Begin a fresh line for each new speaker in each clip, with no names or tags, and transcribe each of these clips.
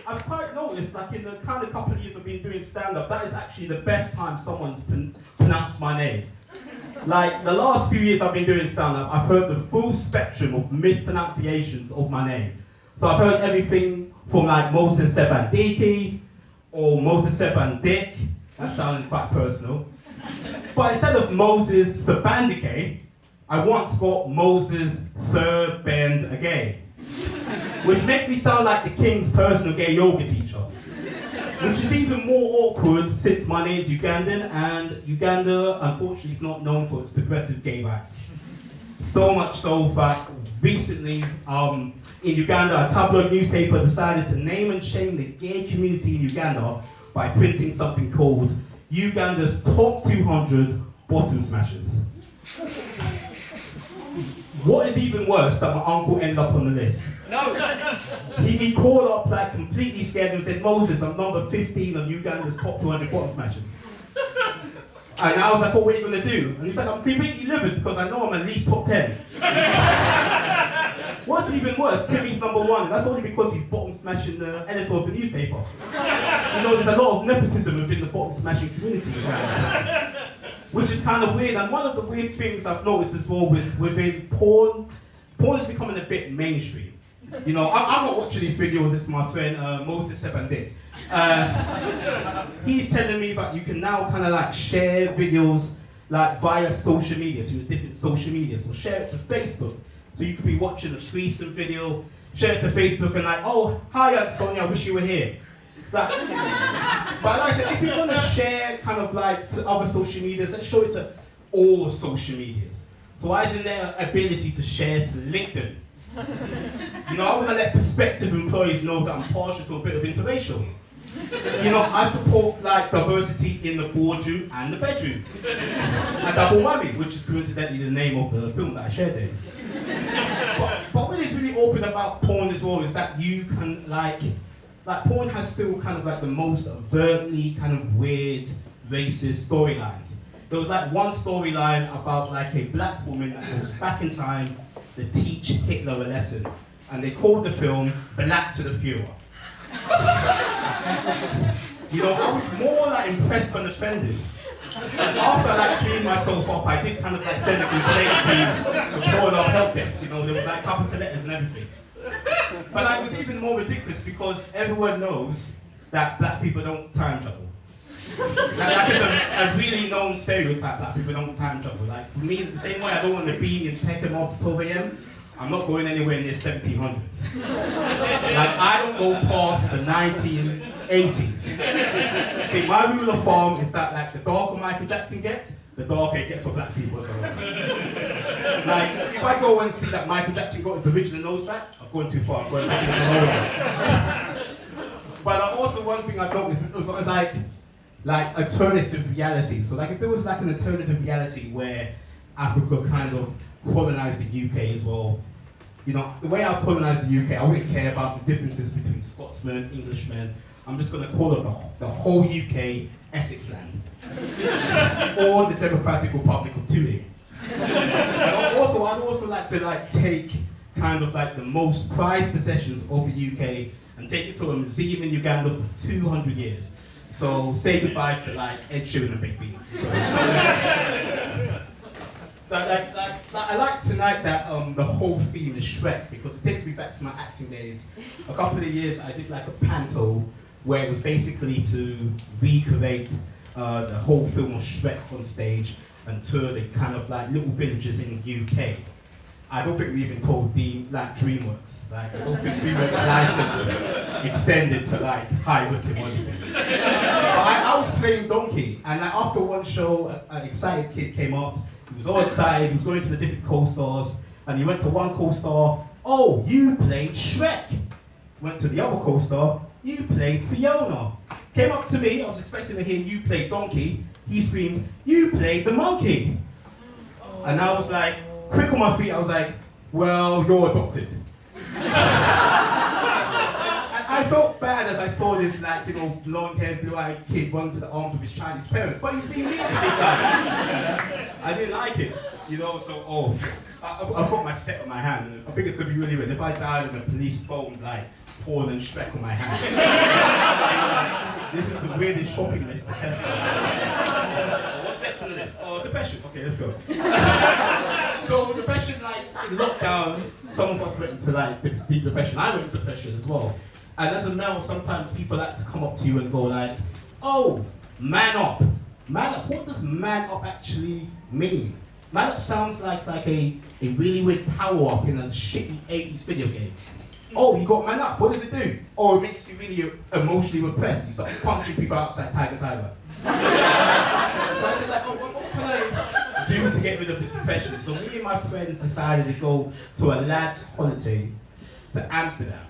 I've quite noticed, like in the kind of couple of years I've been doing stand-up, that is actually the best time someone's pronounced my name. Like, the last few years I've been doing stand-up, I've heard the full spectrum of mispronunciations of my name. So I've heard everything from like Moses Ssebandeke, or Moses Ssebandeke, that sounded quite personal. But instead of Moses Ssebandeke, I once got Moses Ssebandeke, which makes me sound like the king's personal gay yoga teacher. Which is even more awkward since my name's Ugandan, and Uganda, unfortunately, is not known for its progressive gay rights. So much so that recently, in Uganda, a tabloid newspaper decided to name and shame the gay community in Uganda by printing something called Uganda's Top 200 Bottom Smashers. What is even worse, that my uncle ended up on the list.
No!
He called up like completely scared and said, Moses, I'm number 15 on Uganda's top 200 bottom smashers. And I was like, what are you going to do? And he's like, I'm completely livid because I know I'm at least top 10. What's even worse, Timmy's number 1, and that's only because he's bottom smashing the editor of the newspaper. You know, there's a lot of nepotism within the bottom smashing community. Which is kind of weird, and one of the weird things I've noticed as well is within porn is becoming a bit mainstream. You know, I'm not watching these videos, it's my friend Moses Ssebandeke. He's telling me that you can now kind of like share videos like via social media, to different social media. So share it to Facebook. So you could be watching a threesome video, share it to Facebook and like, oh, hi Aunt Sonia, I wish you were here. Like, but like I said, if you're gonna share kind of like to other social medias, let's show it to all social medias. So why isn't there an ability to share to LinkedIn? You know, I want to let prospective employees know that I'm partial to a bit of interracial. You know, I support like diversity in the boardroom and the bedroom. A double whammy, which is coincidentally the name of the film that I shared in. But what is really open about porn as well is that you can like porn has still kind of like the most overtly kind of weird, racist storylines. There was like one storyline about like a black woman that goes back in time to teach Hitler a lesson, and they called the film Black to the Fuhrer. You know, I was more like impressed than offended. After I like cleaned myself up, I did kind of like send a complaint to the Pornhub help desk. You know, there was like capital letters and everything. But like, it was even more ridiculous because everyone knows that black people don't time travel. Like it's a really known stereotype that people don't time travel. Like for me, the same way I don't want to be in Peckham after 12 a.m., I'm not going anywhere near 1700s. Like I don't go past the 1980s. See, my rule of thumb is that like the darker Michael Jackson gets, the darker it gets for black people. So, like if I go and see that Michael Jackson got his original nose back, I've gone too far. I'm going back to the lower. But also one thing I've noticed is like alternative reality. So like if there was like an alternative reality where Africa kind of colonized the UK as well, you know, the way I colonized the UK, I wouldn't care about the differences between Scotsmen, Englishmen. I'm just going to call it the whole UK Essex land. Or the Democratic Republic of Tooting. I'd also like to like take kind of like the most prized possessions of the UK and take it to a museum in Uganda for 200 years. So say goodbye to like Ed Sheeran and Big Beans. I like tonight that the whole theme is Shrek because it takes me back to my acting days. A couple of years I did like a panto where it was basically to recreate the whole film of Shrek on stage and tour the kind of like little villages in the UK. I don't think we even told DreamWorks. Like I don't think DreamWorks license extended to like High Wycombe or anything. But I was playing Donkey, and like, after one show, an excited kid came up. He was all excited. He was going to the different co-stars, and he went to one co-star. Oh, you played Shrek. Went to the other co-star. You played Fiona. Came up to me. I was expecting to hear you play Donkey. He screamed, you played the monkey. And I was like, quick on my feet. I was like, well, you're adopted. I felt bad as I saw this, like, you know, blonde-haired, blue-eyed kid run to the arms of his Chinese parents, but he was being mean to me, guys. I didn't like it, you know. So, I've got my set on my hand. And I think it's gonna be really weird if I died and the police phoned like Paul and Shrek on my hand. This is the weirdest shopping list to test. What's next on the list? Oh, depression. Okay, let's go. So depression, like in lockdown, some of us went into like deep depression. I went into depression as well. And as a male, sometimes people like to come up to you and go like, "Oh, man up." Man up. What does man up actually mean? Man up sounds like a really weird power up in a shitty 80s video game. Oh, you got man up. What does it do? Oh, it makes you really emotionally repressed. You start punching people outside Tiger. So I said like, oh, what can I do to get rid of this depression? So me and my friends decided to go to a lad's holiday to Amsterdam.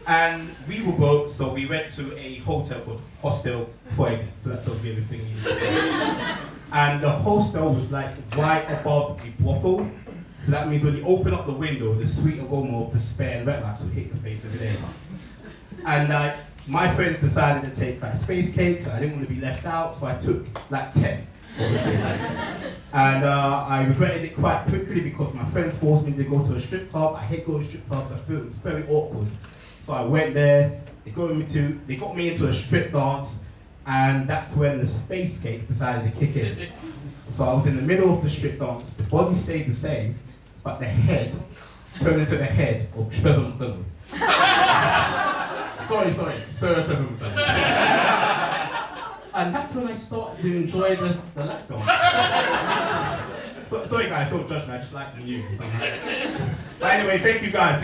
And we were broke, so we went to a hotel called Hostel Freude. So that's obviously everything you need. And the hostel was like right above a brothel. So that means when you open up the window, the sweet aroma of despair and red lights would hit your face every day. And like my friends decided to take like space cakes. I didn't want to be left out, so I took like 10 for the space cakes. And I regretted it quite quickly because my friends forced me to go to a strip club. I hate going to strip clubs. I feel it was very awkward. So I went there. They got me into a strip dance, and that's when the space cakes decided to kick in. So I was in the middle of the strip dance. The body stayed the same, but the head turned into the head of Trevor McDonald. sorry, Sir Trevor McDonald. And that's when I started to enjoy the lap dance. Sorry guys, don't judge me, I just like the news. But anyway, thank you guys.